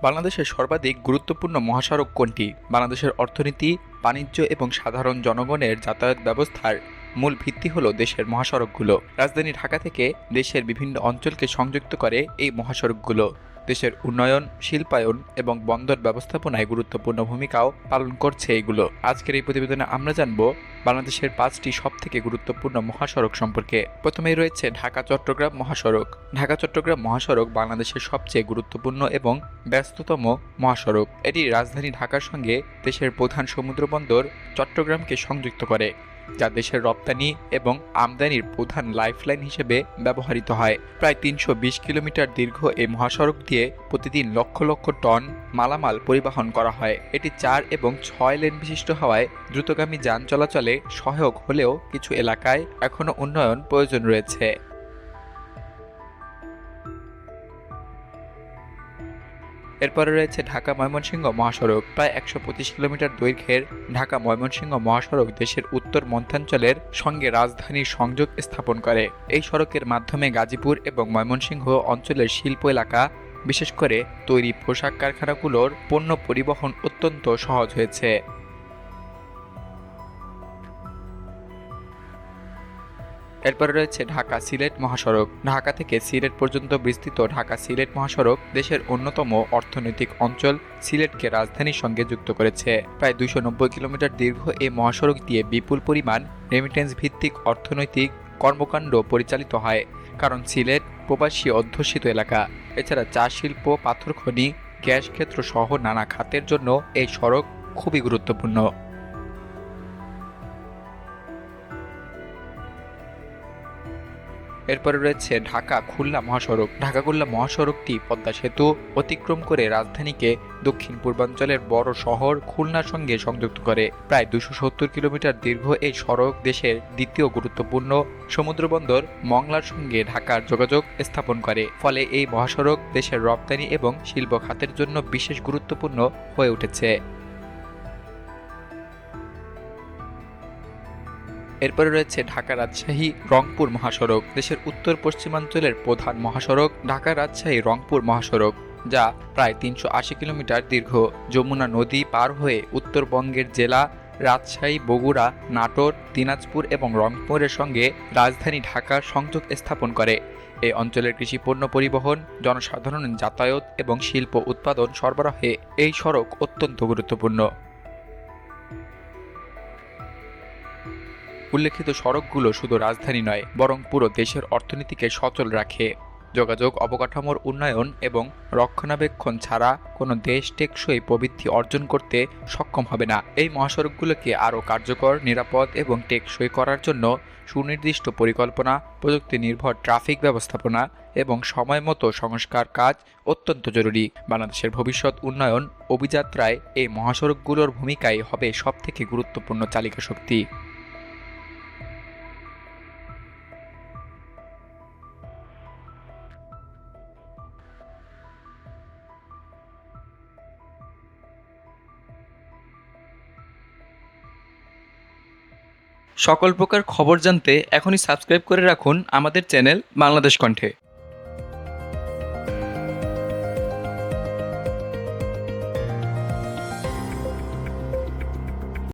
বাংলাদেশের সর্বাধিক গুরুত্বপূর্ণ মহাসড়ক কোনটি? বাংলাদেশের অর্থনীতি, বাণিজ্য এবং সাধারণ জনগণের যাতায়াত ব্যবস্থার মূল ভিত্তি হল দেশের মহাসড়কগুলো। রাজধানী ঢাকা থেকে দেশের বিভিন্ন অঞ্চলকে সংযুক্ত করে এই মহাসড়কগুলো। দেশের উন্নয়ন, শিল্পায়ন এবং বন্দর ব্যবস্থাপনায় গুরুত্বপূর্ণ ভূমিকাও পালন করছে এগুলো। আজকের এই প্রতিবেদনে আমরা জানব বাংলাদেশের 5টি সবথেকে গুরুত্বপূর্ণ মহাসড়ক সম্পর্কে। প্রথমেই রয়েছে ঢাকা-চট্টগ্রাম মহাসড়ক। ঢাকা-চট্টগ্রাম মহাসড়ক বাংলাদেশের সবচেয়ে গুরুত্বপূর্ণ এবং ব্যস্ততম মহাসড়ক। এটি রাজধানী ঢাকার সঙ্গে দেশের প্রধান সমুদ্রবন্দর চট্টগ্রামকে সংযুক্ত করে, যা দেশের রপ্তানি এবং আমদানির প্রধান লাইফলাইন হিসেবে ব্যবহৃত হয়। প্রায় 320 কিলোমিটার দীর্ঘ এই মহাসড়ক দিয়ে প্রতিদিন লক্ষ লক্ষ টন মালামাল পরিবহন করা হয়। এটি 4 এবং 6 লেন বিশিষ্ট হওয়ায় দ্রুতগামী যান চলাচলে সহায়ক হলেও কিছু এলাকায় এখনও উন্নয়ন প্রয়োজন রয়েছে। এরপরে রয়েছে ঢাকা-ময়মনসিংহ মহাসড়ক। প্রায় 125 কিলোমিটার দৈর্ঘ্যের ঢাকা-ময়মনসিংহ মহাসড়ক দেশের উত্তর মধ্যাঞ্চলের সঙ্গে রাজধানীর সংযোগ স্থাপন করে। এই সড়কের মাধ্যমে গাজীপুর এবং ময়মনসিংহ অঞ্চলের শিল্প এলাকা, বিশেষ করে তৈরি পোশাক কারখানাগুলোর পণ্য পরিবহন অত্যন্ত সহজ হয়েছে। এরপরে রয়েছে ঢাকা-সিলেট মহাসড়ক। ঢাকা থেকে সিলেট পর্যন্ত বিস্তৃত ঢাকা-সিলেট মহাসড়ক দেশের অন্যতম অর্থনৈতিক অঞ্চল সিলেটকে রাজধানীর সঙ্গে যুক্ত করেছে। প্রায় 290 কিলোমিটার দীর্ঘ এই মহাসড়ক দিয়ে বিপুল পরিমাণ রেমিটেন্স ভিত্তিক অর্থনৈতিক কর্মকাণ্ড পরিচালিত হয়, কারণ সিলেট প্রবাসী অধ্যুষিত এলাকা। এছাড়া চা শিল্প, পাথর খনি, গ্যাস ক্ষেত্র সহ নানা খাতের জন্য এই সড়ক খুবই গুরুত্বপূর্ণ। এরপরে রয়েছে ঢাকা-খুলনা মহাসড়ক। ঢাকা-খুলনা মহাসড়কটি পদ্মা সেতু অতিক্রম করে রাজধানীকে দক্ষিণ পূর্বাঞ্চলের বড় শহর খুলনার সঙ্গে সংযুক্ত করে। প্রায় 270 কিলোমিটার দীর্ঘ এই সড়ক দেশের দ্বিতীয় গুরুত্বপূর্ণ সমুদ্রবন্দর মংলার সঙ্গে ঢাকার যোগাযোগ স্থাপন করে। ফলে এই মহাসড়ক দেশের রপ্তানি এবং শিল্প খাতের জন্য বিশেষ গুরুত্বপূর্ণ হয়ে উঠেছে। এরপরে রয়েছে ঢাকা-রাজশাহী-রংপুর মহাসড়ক। দেশের উত্তর পশ্চিমাঞ্চলের প্রধান মহাসড়ক ঢাকা-রাজশাহী-রংপুর মহাসড়ক, যা প্রায় 380 কিলোমিটার দীর্ঘ। যমুনা নদী পার হয়ে উত্তরবঙ্গের জেলা রাজশাহী, বগুড়া, নাটোর, দিনাজপুর এবং রংপুরের সঙ্গে রাজধানী ঢাকার সংযোগ স্থাপন করে। এই অঞ্চলের কৃষি পণ্য পরিবহন, জনসাধারণের যাতায়াত এবং শিল্প উৎপাদন সরবরাহে এই সড়ক অত্যন্ত গুরুত্বপূর্ণ। উল্লেখিত সড়কগুলো শুধু রাজধানী নয়, বরং পুরো দেশের অর্থনীতিকে সচল রাখে। যোগাযোগ অবকাঠামোর উন্নয়ন এবং রক্ষণাবেক্ষণ ছাড়া কোনো দেশ টেকসই প্রবৃদ্ধি অর্জন করতে সক্ষম হবে না। এই মহাসড়কগুলোকে আরও কার্যকর, নিরাপদ এবং টেকসই করার জন্য সুনির্দিষ্ট পরিকল্পনা, প্রযুক্তি নির্ভর ট্রাফিক ব্যবস্থাপনা এবং সময়মতো সংস্কার কাজ অত্যন্ত জরুরি। বাংলাদেশের ভবিষ্যৎ উন্নয়ন অভিযাত্রায় এই মহাসড়কগুলোর ভূমিকাই হবে সবথেকে গুরুত্বপূর্ণ চালিকা শক্তি। সকল প্রকার খবর জানতে এখনই সাবস্ক্রাইব করে রাখুন আমাদের চ্যানেল বাংলাদেশ কণ্ঠে।